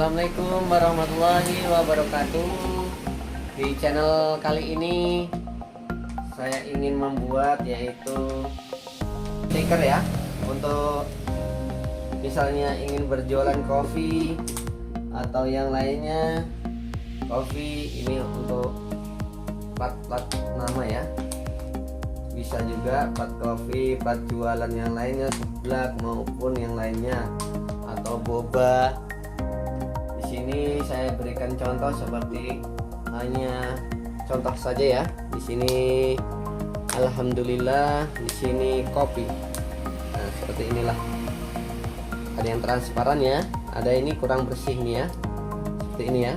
Assalamualaikum warahmatullahi wabarakatuh. Di channel kali ini saya ingin membuat yaitu stiker ya, untuk misalnya ingin berjualan kopi atau yang lainnya. Kopi ini untuk plat nama ya, bisa juga plat kopi, plat jualan yang lainnya, seblak maupun yang lainnya, atau boba. Di sini saya berikan contoh seperti hanya contoh saja ya. Di sini alhamdulillah, di sini kopi. Nah, seperti inilah. Ada yang transparan ya, ada ini kurang bersih nih ya. Seperti ini ya.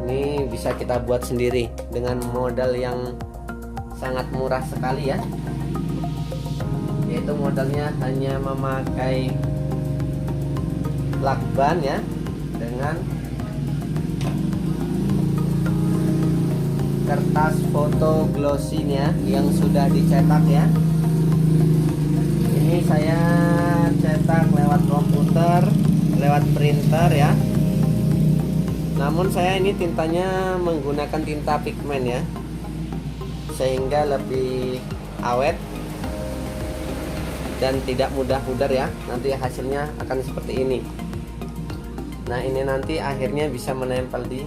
Ini bisa kita buat sendiri dengan modal yang sangat murah sekali ya. Yaitu modalnya hanya memakai lakban ya, dengan kertas foto glossy-nya yang sudah dicetak ya. Ini saya cetak lewat komputer, lewat printer ya. Namun saya ini tintanya menggunakan tinta pigmen ya, sehingga lebih awet dan tidak mudah pudar ya. Nanti hasilnya akan seperti ini. Nah, ini nanti akhirnya bisa menempel di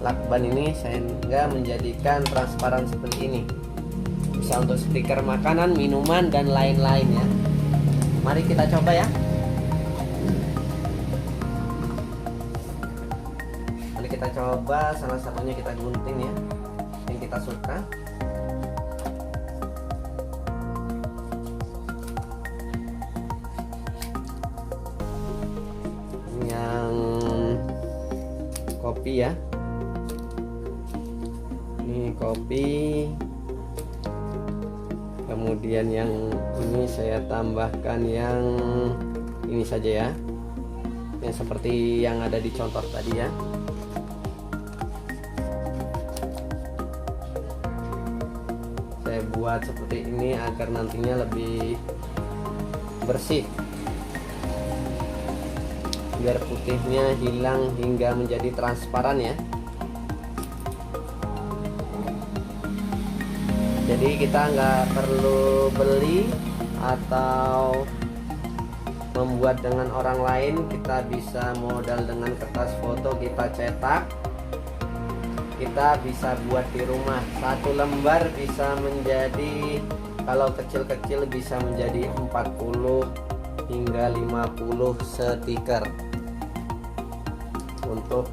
lakban ini sehingga menjadikan transparan seperti ini. Bisa untuk stiker makanan, minuman, dan lain-lain ya. Mari kita coba ya. Mari kita coba, salah satunya kita gunting ya, yang kita suka. Kopi ya, ini kopi. Kemudian yang ini saya tambahkan yang ini saja ya, yang seperti yang ada di contoh tadi ya. Saya buat seperti ini agar nantinya lebih bersih, biar putihnya hilang hingga menjadi transparan ya. Jadi kita nggak perlu beli atau membuat dengan orang lain, kita bisa modal dengan kertas foto, kita cetak, kita bisa buat di rumah. Satu lembar bisa menjadi, kalau kecil-kecil bisa menjadi 40 hingga 50 stiker untuk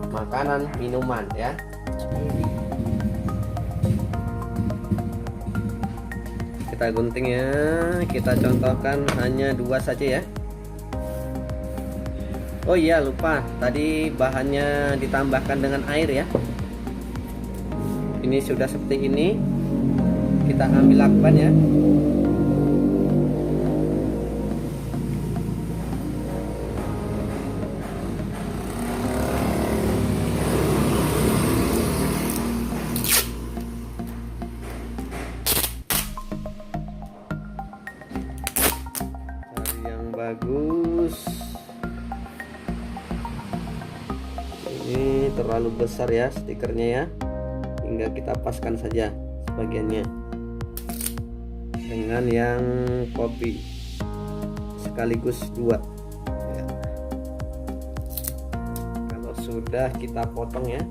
makanan, minuman ya. Kita gunting ya, kita contohkan hanya 2 saja ya. Oh iya, lupa tadi bahannya ditambahkan dengan air ya. Ini sudah seperti ini, kita ambil lakban ya. Bagus, ini terlalu besar ya stikernya ya, hingga kita paskan saja sebagiannya dengan yang kopi sekaligus 2 ya. Kalau sudah kita potong ya.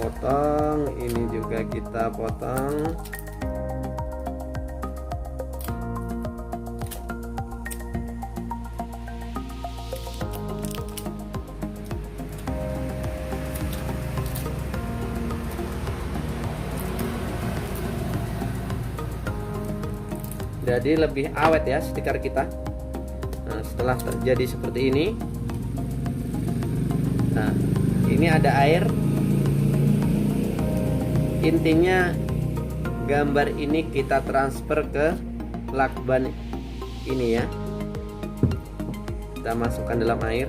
Potong, ini juga kita potong. Jadi lebih awet ya stiker kita. Nah, setelah terjadi seperti ini, nah ini ada air. Intinya gambar ini kita transfer ke lakban ini ya. kita masukkan dalam air.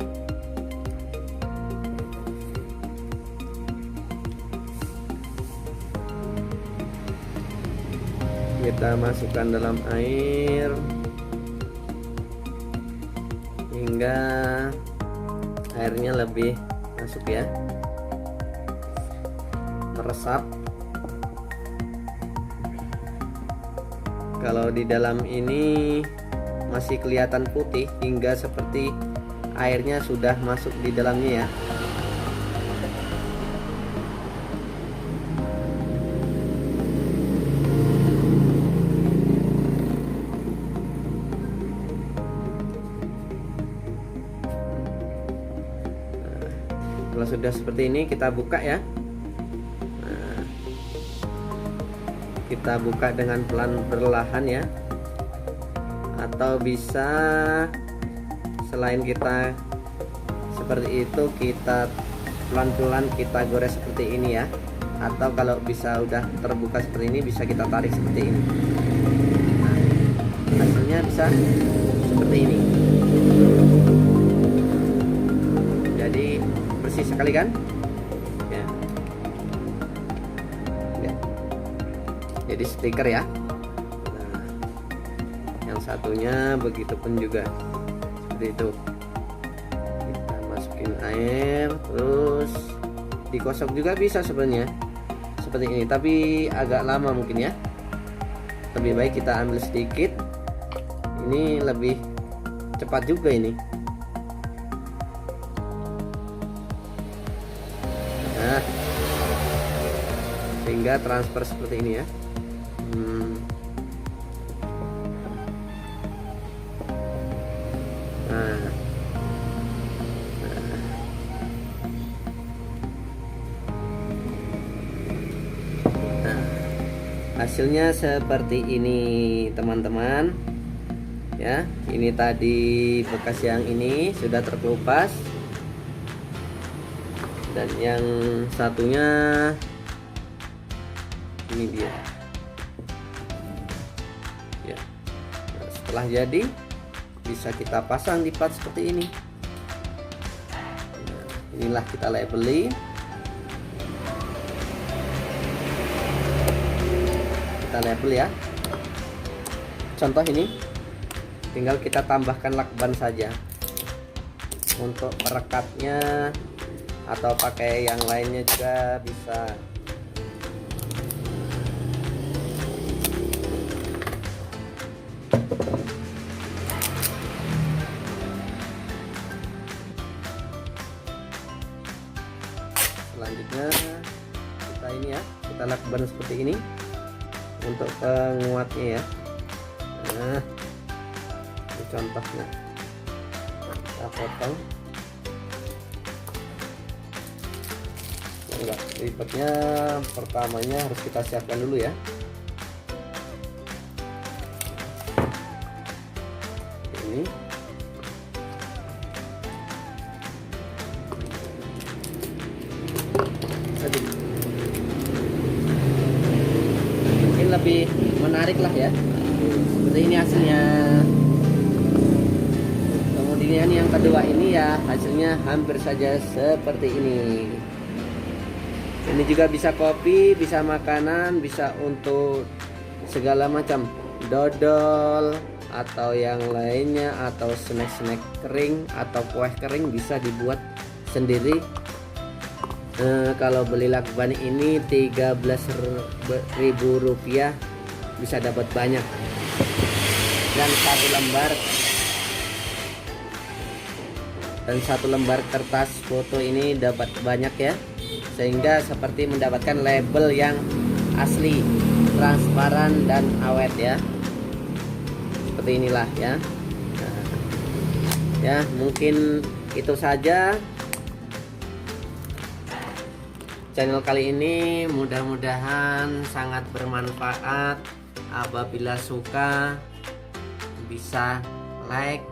Kita masukkan dalam air hingga airnya lebih masuk ya, meresap. Kalau di dalam ini masih kelihatan putih hingga seperti airnya sudah masuk di dalamnya ya. Kalau sudah seperti ini kita buka ya. Nah, kita buka dengan pelan perlahan ya. Atau bisa selain kita seperti itu, kita pelan-pelan kita gores seperti ini ya. Atau kalau bisa udah terbuka seperti ini, bisa kita tarik seperti ini. Nah, hasilnya bisa seperti ini. Jadi bersih sekali kan ya. Ya. Jadi stiker ya. Nah, yang satunya begitu pun juga seperti itu. Kita masukin air, terus digosok juga bisa sebenarnya seperti ini, tapi agak lama mungkin ya. Lebih baik kita ambil sedikit, ini lebih cepat juga ini. Nah, sehingga transfer seperti ini ya. Nah, hasilnya seperti ini teman-teman ya. Ini tadi bekas yang ini sudah terkelupas, dan yang satunya ini dia ya. Nah, setelah jadi bisa kita pasang di plat seperti ini. Nah, inilah kita labeli. Kita label ya. Contoh ini tinggal kita tambahkan lakban saja. Untuk perekatnya atau pakai yang lainnya juga bisa. Selanjutnya kita ini ya, kita lakban seperti ini untuk penguatnya ya. Nah, ini contohnya. Kita potong. Enggak, lipatnya pertamanya harus kita siapkan dulu ya. Ini mungkin lebih menarik lah ya. Seperti ini hasilnya. Kemudian yang kedua ini ya, hasilnya hampir saja seperti ini. Ini juga bisa kopi, bisa makanan, bisa untuk segala macam, dodol atau yang lainnya, atau snack-snack kering atau kue kering bisa dibuat sendiri. Kalau beli lakban ini 13.000 rupiah bisa dapat banyak, dan satu lembar kertas foto ini dapat banyak ya, sehingga seperti mendapatkan label yang asli, transparan dan awet ya. Seperti inilah ya. Nah, ya mungkin itu saja channel kali ini. Mudah-mudahan sangat bermanfaat. Apabila suka bisa like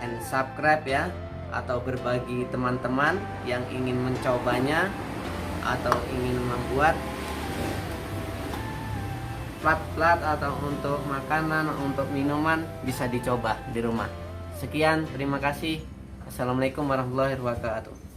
and subscribe ya, atau berbagi teman-teman yang ingin mencobanya atau ingin membuat plat-plat atau untuk makanan, untuk minuman, bisa dicoba di rumah. Sekian, terima kasih. Assalamualaikum warahmatullahi wabarakatuh.